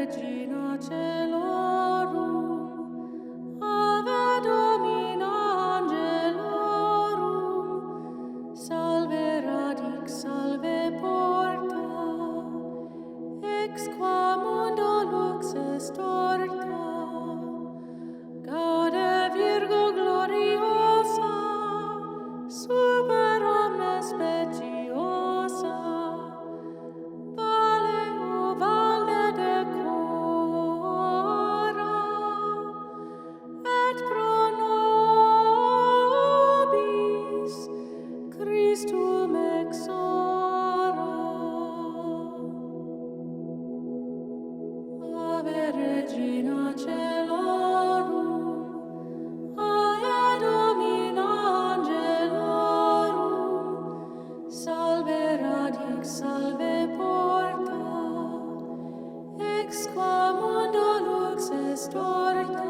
Regina Celorum, Ave Domina Angelorum, Salve radix, salve porta, ex qua mundo lux est orta, Gaude Virgo gloriosa, super omnes speciosa, Vale o valde decora, et pro nobis Christum exora. Ave Regina Celorum, Ave Domina Angelorum, Salve radix, salve porta, ex qua mundo lux est orta,